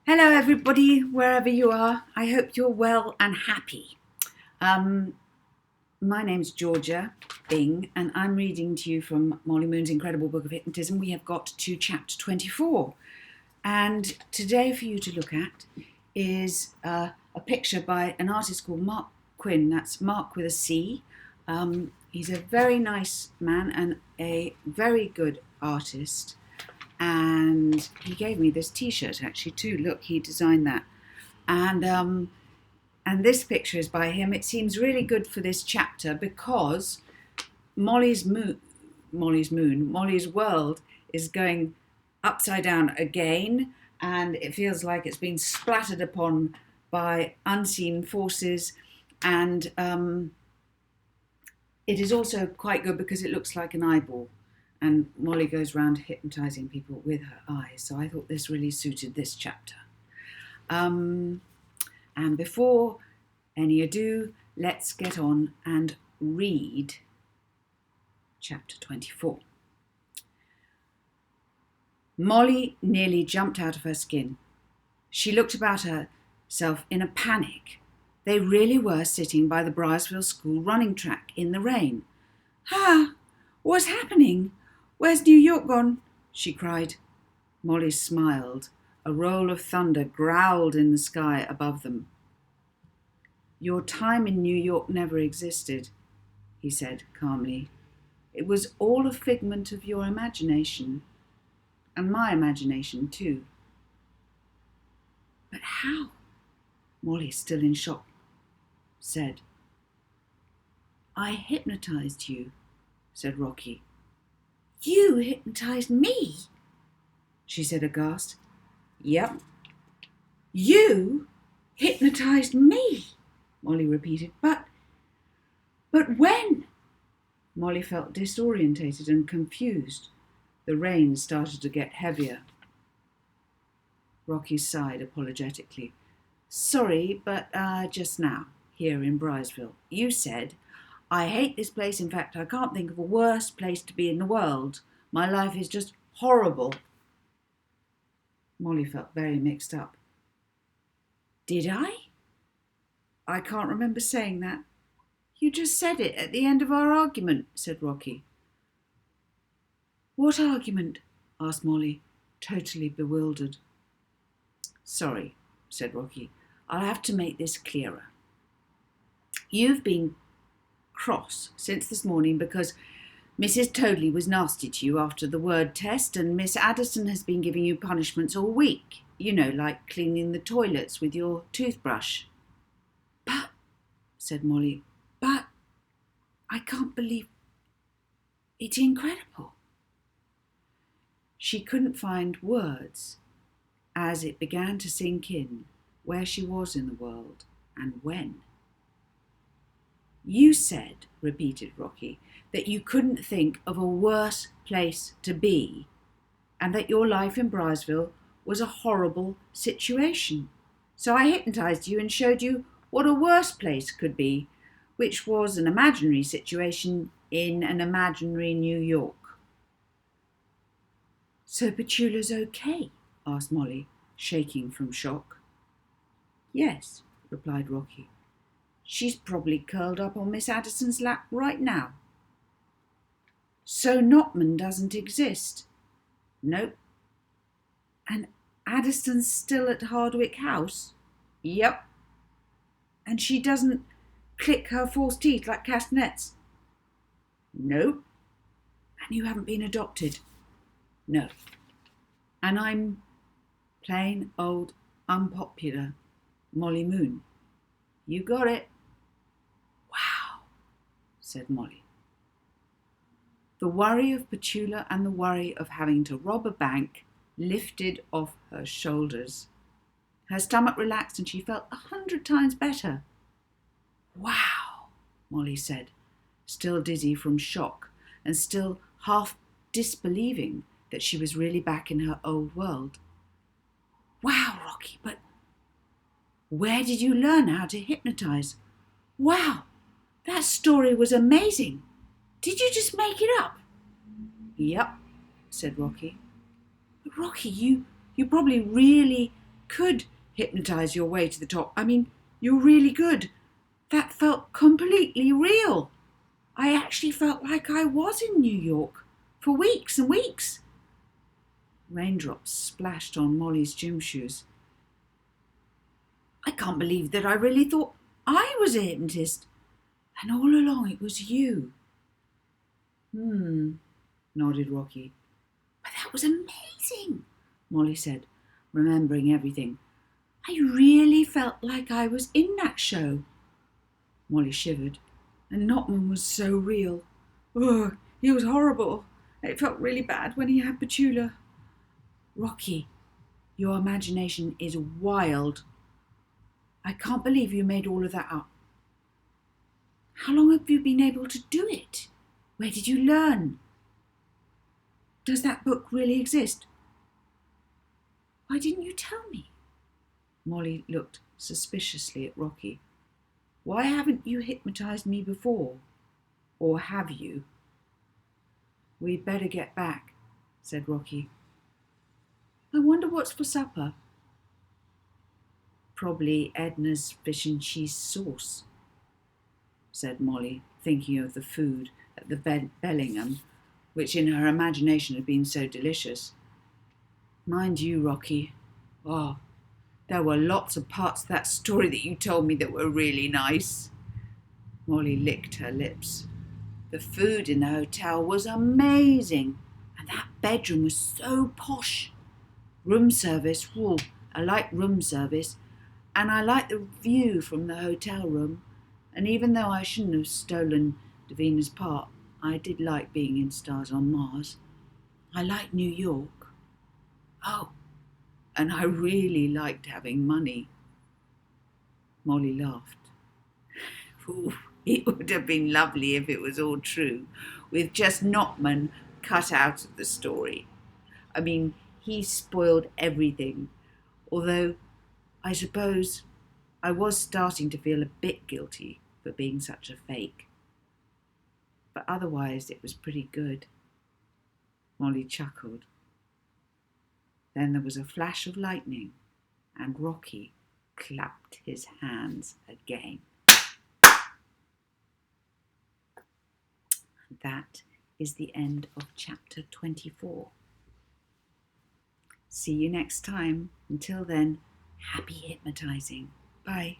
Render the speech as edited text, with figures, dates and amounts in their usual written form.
Hello, everybody, wherever you are. I hope you're well and happy. My name's Georgia Byng, and I'm reading to you from Molly Moon's incredible book of Hypnotism. We have got to chapter 24. And today, for you to look at, is a picture by an artist called Mark Quinn. That's Mark with a C. He's a very nice man and a very good artist. And he gave me this T-shirt actually too. Look, he designed that, and this picture is by him. It seems really good for this chapter because Molly's world is going upside down again, and it feels like it's been splattered upon by unseen forces, and it is also quite good because it looks like an eyeball. And Molly goes around hypnotising people with her eyes. So I thought this really suited this chapter. And before any ado, let's get on and read chapter 24. Molly nearly jumped out of her skin. She looked about herself in a panic. They really were sitting by the Briarsville School running track in the rain. Ah, what's happening? Where's New York gone? She cried. Molly smiled. A roll of thunder growled in the sky above them. Your time in New York never existed, he said calmly. It was all a figment of your imagination, and my imagination too. But how? Molly, still in shock, said. I hypnotised you, said Rocky. You hypnotised me, she said aghast. Yep. You hypnotised me, Molly repeated. But when? Molly felt disorientated and confused. The rain started to get heavier. Rocky sighed apologetically. Sorry, but just now, here in Briarsville. You said, I hate this place. In fact, I can't think of a worse place to be in the world. My life is just horrible. Molly felt very mixed up. Did I? I can't remember saying that. You just said it at the end of our argument, said Rocky. What argument? Asked Molly, totally bewildered. Sorry, said Rocky. I'll have to make this clearer. You've been cross since this morning because Mrs. Toadley was nasty to you after the word test, and Miss Addison has been giving you punishments all week. You know, like cleaning the toilets with your toothbrush. But, said Molly, but I can't believe it's incredible. She couldn't find words as it began to sink in where she was in the world and when. You said, repeated Rocky, that you couldn't think of a worse place to be, and that your life in Briarsville was a horrible situation. So I hypnotised you and showed you what a worse place could be, which was an imaginary situation in an imaginary New York. So Petula's okay? Asked Molly, shaking from shock. Yes, replied Rocky. She's probably curled up on Miss Addison's lap right now. So Notman doesn't exist? Nope. And Addison's still at Hardwick House? Yep. And she doesn't click her false teeth like castanets? Nope. And you haven't been adopted? No. And I'm plain old unpopular Molly Moon. You got it. Wow, said Molly. The worry of Petula and the worry of having to rob a bank lifted off her shoulders. Her stomach relaxed and she felt 100 times better. Wow, Molly said, still dizzy from shock and still half disbelieving that she was really back in her old world. Wow, Rocky, but where did you learn how to hypnotise? Wow, that story was amazing. Did you just make it up? Yep, said Rocky. But Rocky, you probably really could hypnotise your way to the top. I mean, you're really good. That felt completely real. I actually felt like I was in New York for weeks and weeks. Raindrops splashed on Molly's gym shoes. I can't believe that I really thought I was a hypnotist. And all along it was you. Nodded Rocky. But that was amazing, Molly said, remembering everything. I really felt like I was in that show. Molly shivered. And Notman was so real. Oh, he was horrible. It felt really bad when he had Petula. Rocky, your imagination is wild. I can't believe you made all of that up. How long have you been able to do it? Where did you learn? Does that book really exist? Why didn't you tell me? Molly looked suspiciously at Rocky. Why haven't you hypnotised me before? Or have you? We'd better get back, said Rocky. I wonder what's for supper. Probably Edna's fish and cheese sauce, said Molly, thinking of the food at the Bellingham, which in her imagination had been so delicious. Mind you, Rocky, there were lots of parts of that story that you told me that were really nice. Molly licked her lips. The food in the hotel was amazing, and that bedroom was so posh. Room service, I like room service, and I like the view from the hotel room, and even though I shouldn't have stolen Davina's part, I did like being in Stars on Mars. I liked New York. Oh, and I really liked having money. Molly laughed. It would have been lovely if it was all true, with just Notman cut out of the story. I mean, he spoiled everything, although I suppose I was starting to feel a bit guilty for being such a fake. But otherwise it was pretty good. Molly chuckled. Then there was a flash of lightning, and Rocky clapped his hands again. That is the end of chapter 24. See you next time. Until then, happy hypnotising. Bye.